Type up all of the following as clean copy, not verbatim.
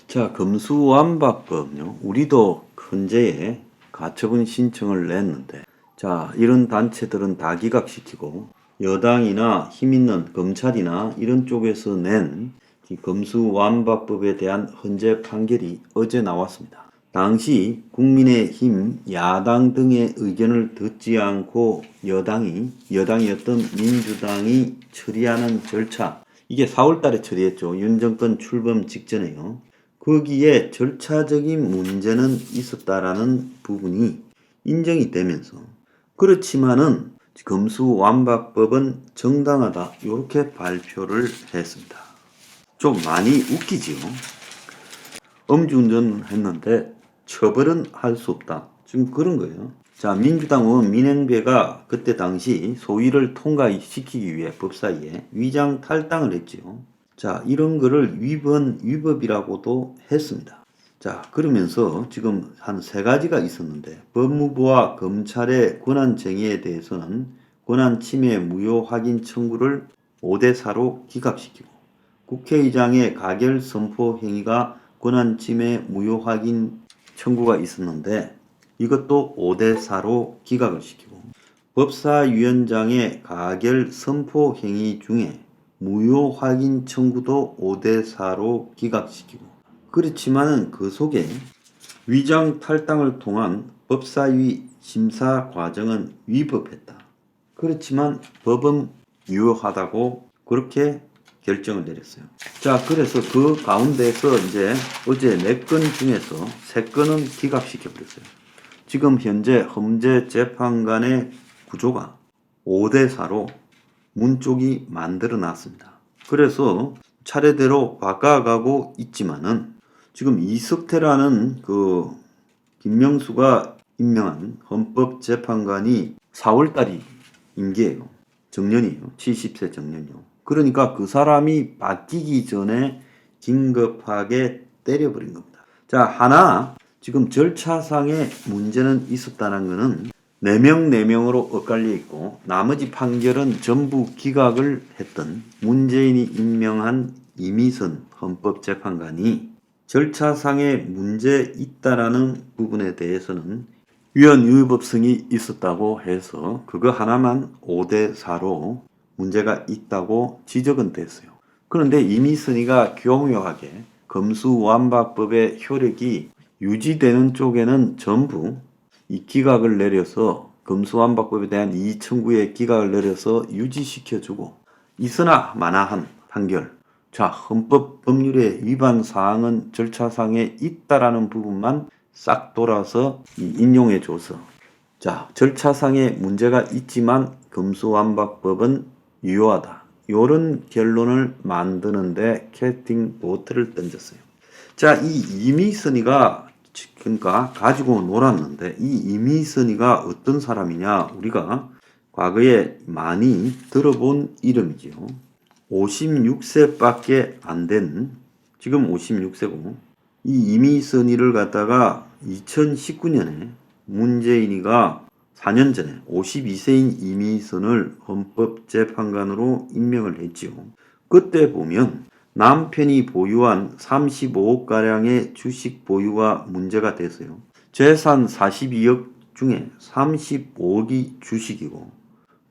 자, 검수완박법요. 우리도 현재에 가처분 신청을 냈는데, 자, 이런 단체들은 다 기각시키고, 여당이나 힘있는 검찰이나 이런 쪽에서 낸 이 검수완박법에 대한 헌재 판결이 어제 나왔습니다. 당시 국민의힘, 야당 등의 의견을 듣지 않고 여당이었던 민주당이 처리하는 절차, 이게 4월 달에 처리했죠. 윤 정권 출범 직전에요. 거기에 절차적인 문제는 있었다라는 부분이 인정이 되면서, 그렇지만은 검수완박법은 정당하다, 이렇게 발표를 했습니다. 좀 많이 웃기지요. 음주운전 했는데 처벌은 할 수 없다, 지금 그런 거예요. 자, 민주당 의원 민행배가 그때 당시 소위를 통과시키기 위해 법사위에 위장 탈당을 했지요. 자, 이런 거를 위법이라고도 했습니다. 자, 그러면서 지금 한 세 가지가 있었는데, 법무부와 검찰의 권한쟁의에 대해서는 권한침해 무효 확인 청구를 5대4로 기각시키고, 국회의장의 가결 선포 행위가 권한침해 무효 확인 청구가 있었는데 이것도 5대4로 기각을 시키고, 법사위원장의 가결 선포 행위 중에 무효 확인 청구도 5대4로 기각시키고, 그렇지만은 그 속에 위장 탈당을 통한 법사위 심사 과정은 위법했다, 그렇지만 법은 유효하다고 그렇게 결정을 내렸어요. 자, 그래서 그 가운데서 이제 어제 4건 중에서 3건은 기각시켜 버렸어요. 지금 현재 헌재재판관의 구조가 5대4로 문쪽이 만들어 놨습니다. 그래서 차례대로 바꿔가고 있지만은, 지금 이석태라는 그 김명수가 임명한 헌법재판관이 4월달이 임기예요. 정년이에요. 70세 정년이요. 그러니까 그 사람이 바뀌기 전에 긴급하게 때려버린 겁니다. 자, 하나 지금 절차상의 문제는 있었다는 것은 4명으로 엇갈려 있고, 나머지 판결은 전부 기각을 했던 문재인이 임명한 이미선 헌법재판관이 절차상의 문제 있다라는 부분에 대해서는 위헌 위법성이 있었다고 해서 그거 하나만 5대4로 문제가 있다고 지적은 됐어요. 그런데 이미선이가 교묘하게 검수완박법의 효력이 유지되는 쪽에는 전부 이 기각을 내려서, 검수완박법에 대한 이의 청구의 기각을 내려서 유지시켜주고, 있으나 마나한 판결, 자, 헌법 법률의 위반 사항은 절차상에 있다라는 부분만 싹 돌아서 인용해줘서, 자, 절차상에 문제가 있지만 검수완박법은 유효하다, 이런 결론을 만드는데 캐스팅 보트를 던졌어요. 자, 이 이미선이가 그러니까 가지고 놀았는데, 이 이미선이가 어떤 사람이냐, 우리가 과거에 많이 들어본 이름이지요. 56세밖에 안 된, 지금 56세고, 이 이미선이를 갖다가 2019년에 문재인이가 4년 전에 52세인 이미선을 헌법재판관으로 임명을 했지요. 그때 보면 남편이 보유한 35억가량의 주식 보유가 문제가 됐어요. 재산 42억 중에 35억이 주식이고,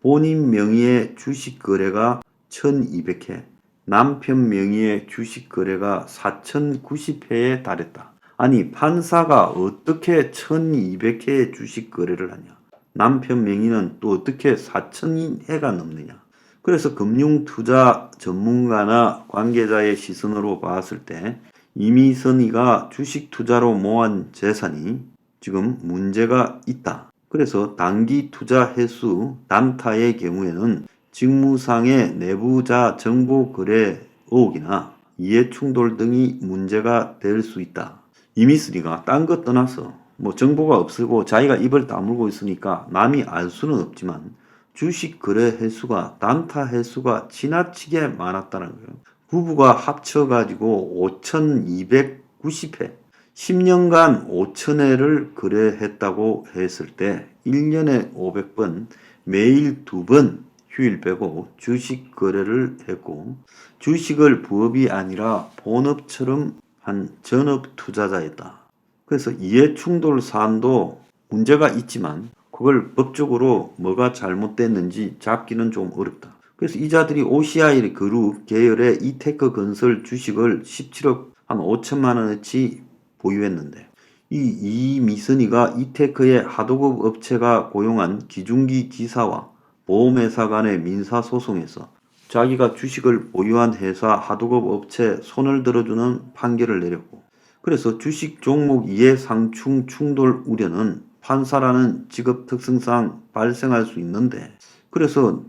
본인 명의의 주식 거래가 1200회, 남편 명의의 주식 거래가 4090회에 달했다. 아니, 판사가 어떻게 1200회의 주식 거래를 하냐? 남편 명의는 또 어떻게 4000회가 넘느냐? 그래서 금융투자 전문가나 관계자의 시선으로 봤을 때 이미선이가 주식 투자로 모은 재산이 지금 문제가 있다. 그래서 단기 투자 횟수 단타의 경우에는 직무상의 내부자 정보 거래 의혹이나 이해충돌 등이 문제가 될 수 있다. 이미선이가 딴 거 떠나서 뭐 정보가 없고 자기가 입을 다물고 있으니까 남이 알 수는 없지만 주식 거래 횟수가, 단타 횟수가 지나치게 많았다는 거예요. 부부가 합쳐가지고 5290회, 10년간 5000회를 거래했다고 했을 때 1년에 500번, 매일 2번 휴일 빼고 주식 거래를 했고, 주식을 부업이 아니라 본업처럼 한 전업 투자자였다. 그래서 이해충돌 사안도 문제가 있지만 그걸 법적으로 뭐가 잘못됐는지 잡기는 좀 어렵다. 그래서 이자들이 OCI 그룹 계열의 이테크 건설 주식을 17억 한 5천만 원어치 보유했는데 이 이미선이가 이테크의 하도급 업체가 고용한 기중기 기사와 보험회사 간의 민사소송에서 자기가 주식을 보유한 회사 하도급 업체에 손을 들어주는 판결을 내렸고, 그래서 주식 종목 이해 상충 충돌 우려는 판사라는 직업 특성상 발생할 수 있는데, 그래서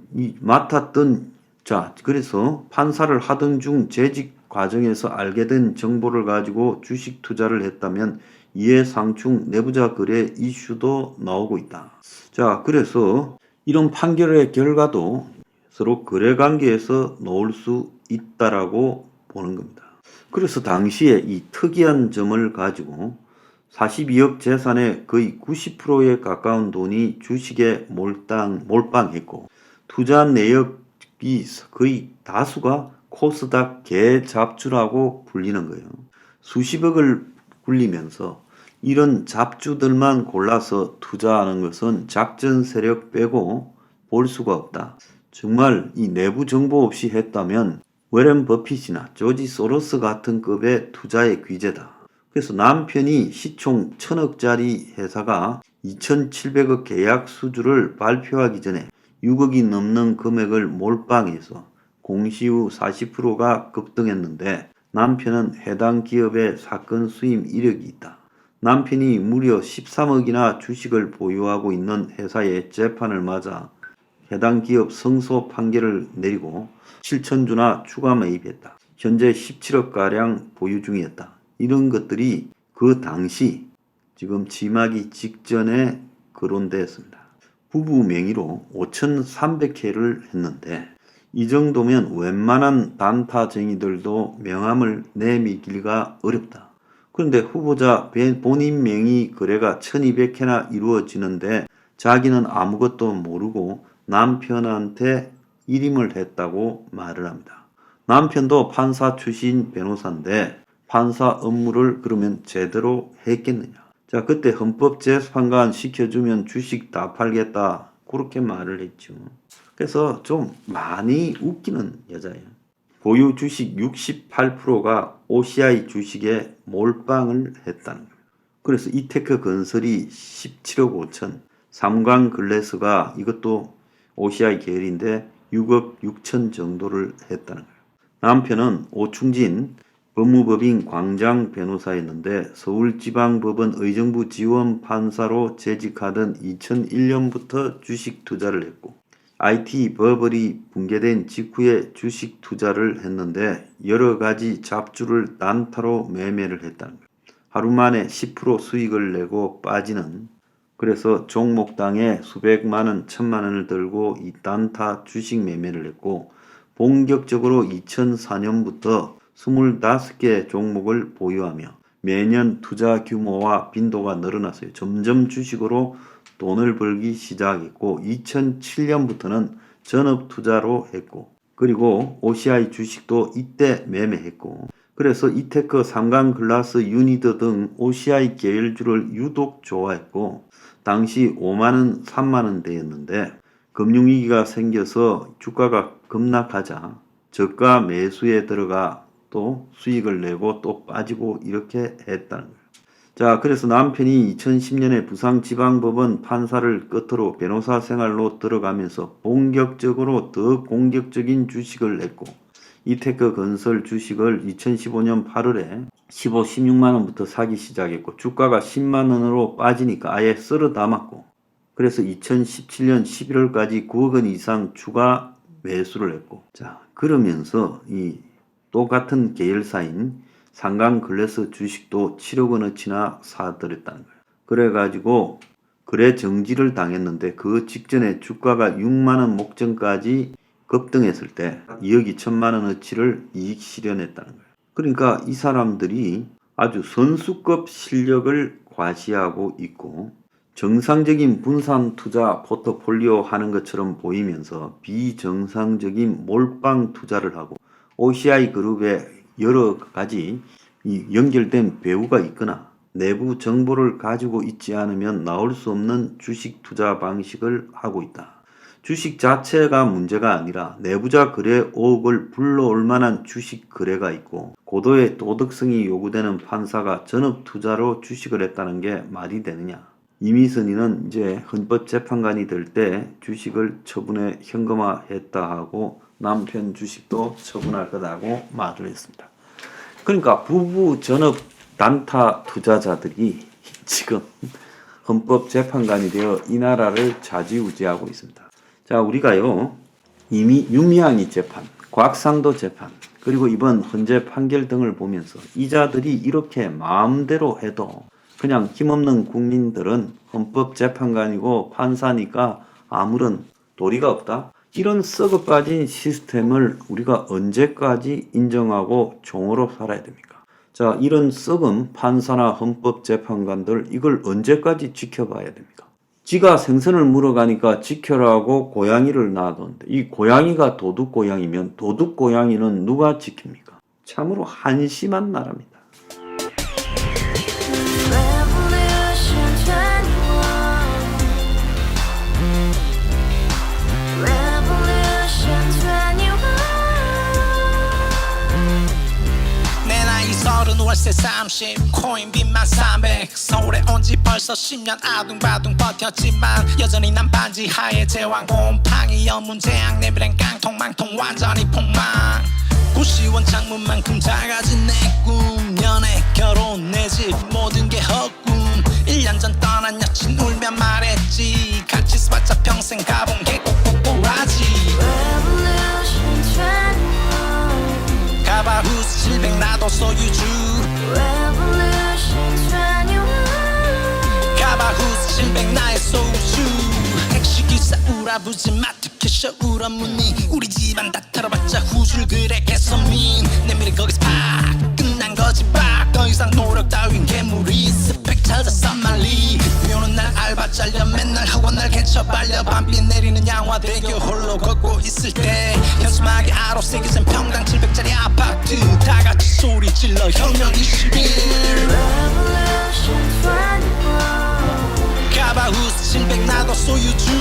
그래서 판사를 하던 중 재직 과정에서 알게 된 정보를 가지고 주식 투자를 했다면 이해 상충 내부자 거래 이슈도 나오고 있다. 자, 그래서 이런 판결의 결과도 서로 거래 관계에서 놓을 수 있다라고 보는 겁니다. 그래서 당시에 이 특이한 점을 가지고 42억 재산의 거의 90%에 가까운 돈이 주식에 몰빵했고, 투자 내역이 거의 다수가 코스닥 개잡주라고 불리는 거예요. 수십억을 굴리면서 이런 잡주들만 골라서 투자하는 것은 작전 세력 빼고 볼 수가 없다. 정말 이 내부 정보 없이 했다면 워렌 버핏이나 조지 소로스 같은 급의 투자의 귀재다. 그래서 남편이 시총 1000억짜리 회사가 2700억 계약 수주를 발표하기 전에 6억이 넘는 금액을 몰빵해서 공시 후 40%가 급등했는데 남편은 해당 기업의 사건 수임 이력이 있다. 남편이 무려 13억이나 주식을 보유하고 있는 회사의 재판을 맞아 해당 기업 승소 판결을 내리고 7천주나 추가 매입했다. 현재 17억가량 보유 중이었다. 이런 것들이 그 당시 지금 지마기 직전에 거론되었습니다. 부부 명의로 5,300회를 했는데 이 정도면 웬만한 단타쟁이들도 명함을 내밀기가 어렵다. 그런데 후보자 본인 명의 거래가 1200회나 이루어지는데 자기는 아무것도 모르고 남편한테 일임을 했다고 말을 합니다. 남편도 판사 출신 변호사인데 판사 업무를 그러면 제대로 했겠느냐. 자, 그때 헌법재판관 시켜주면 주식 다 팔겠다. 그렇게 말을 했죠. 그래서 좀 많이 웃기는 여자예요. 보유 주식 68%가 OCI 주식에 몰빵을 했다는 거예요. 그래서 이테크 건설이 17억 5천, 삼광글래스가 이것도 OCI 계열인데 6억 6천 정도를 했다는 거예요. 남편은 오충진 법무법인 광장 변호사였는데 서울지방법원 의정부 지원 판사로 재직하던 2001년부터 주식 투자를 했고 IT 버블이 붕괴된 직후에 주식 투자를 했는데 여러 가지 잡주를 단타로 매매를 했다는 거예요. 하루 만에 10% 수익을 내고 빠지는, 그래서 종목당에 수백만 원, 천만 원을 들고 이 단타 주식 매매를 했고 본격적으로 2004년부터 25개 종목을 보유하며 매년 투자 규모와 빈도가 늘어났어요. 점점 주식으로 돈을 벌기 시작했고 2007년부터는 전업 투자로 했고, 그리고 OCI 주식도 이때 매매했고, 그래서 이테크, 삼광글라스, 유니드 등 OCI 계열주를 유독 좋아했고 당시 5만원, 3만원대였는데 금융위기가 생겨서 주가가 급락하자 저가 매수에 들어가 또 수익을 내고 또 빠지고 이렇게 했다는 거예요. 자, 그래서 남편이 2010년에 부산지방법원 판사를 끝으로 변호사 생활로 들어가면서 본격적으로 더 공격적인 주식을 냈고 이테크 건설 주식을 2015년 8월에 15, 16만원부터 사기 시작했고 주가가 10만원으로 빠지니까 아예 쓸어 담았고, 그래서 2017년 11월까지 9억 원 이상 추가 매수를 했고, 자, 그러면서 이 똑같은 계열사인 삼광글래스 주식도 7억 원어치나 사들였다는 거예요. 그래가지고 거래 정지를 당했는데 그 직전에 주가가 6만원 목전까지 급등했을 때 2억 2천만 원어치를 이익 실현했다는 거예요. 그러니까 이 사람들이 아주 선수급 실력을 과시하고 있고 정상적인 분산 투자 포트폴리오 하는 것처럼 보이면서 비정상적인 몰빵 투자를 하고 OCI 그룹의 여러 가지 이 연결된 배후가 있거나 내부 정보를 가지고 있지 않으면 나올 수 없는 주식 투자 방식을 하고 있다. 주식 자체가 문제가 아니라 내부자 거래 5억을 불러올 만한 주식 거래가 있고 고도의 도덕성이 요구되는 판사가 전업 투자로 주식을 했다는 게 말이 되느냐. 이미선이는 이제 헌법재판관이 될 때 주식을 처분해 현금화했다 하고 남편 주식도 처분할 거다고 말을 했습니다. 그러니까 부부 전업 단타 투자자들이 지금 헌법재판관이 되어 이 나라를 좌지우지하고 있습니다. 자, 우리가요 이미 윤미향이 재판, 곽상도 재판, 그리고 이번 헌재 판결 등을 보면서 이자들이 이렇게 마음대로 해도 그냥 힘없는 국민들은 헌법재판관이고 판사니까 아무런 도리가 없다. 이런 썩어 빠진 시스템을 우리가 언제까지 인정하고 종으로 살아야 됩니까? 자, 이런 썩은 판사나 헌법재판관들 이걸 언제까지 지켜봐야 됩니까? 지가 생선을 물어가니까 지켜라고 고양이를 놔뒀는데 이 고양이가 도둑고양이면 도둑고양이는 누가 지킵니까? 참으로 한심한 나라입니다. 월세 30 코인빚만 300 서울에 온지 벌써 10년 아둥바둥 버텼지만 여전히 난 반지 하에 제왕 곰팡이 연문제약 내비랭 깡통 망통 완전히 폭망 고시원 창문만큼 작아진 내 꿈 연애 결혼 내 집 모든 게 헛꿈 1년 전 떠난 여친 울며 말했지 같이 써봤자 평생 가본 게 꼭꼭꼭하지 가바후스 700 나도 소유주 가바후스 700 나의 소주 택시기사 우라부지 마트 캐셔 울어무니 우리 집안 다 털어봤자 후줄 그래 개선민 내밀은 거기서 팍 끝난 거지 팍 더 이상 노력 따윈 괴물이 스펙 찾아서 말리 비오는 날 알바 잘려 맨날 학원 날 개쳐 발려 밤비 내리는 양화대교 홀로 걷고 있을 때 현수막에 아로 새겨진 평당 700짜리 아파트 다같이 소리 질러 혁명 21 가바후스 700 나도 소유주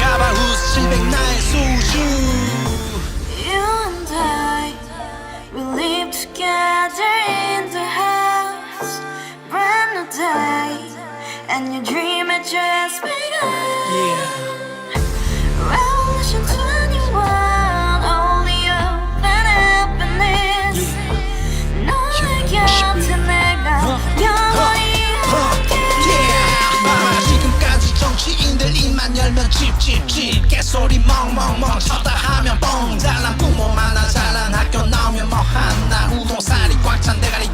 가바후스 700 나의 소주 live together in the house, brand new day, and your dream had just begun. Revolution 21, only you and happiness. 너의 곁에 내가 영원히 함께. 지금까지 정치인들 입만 열면 찝찝찝 개소리 멍멍멍 쳤다 하면 뻥 잘난 부모 만나 잘난 학교 나오면 뭐 하나 우동살이 꽉 찬 대가리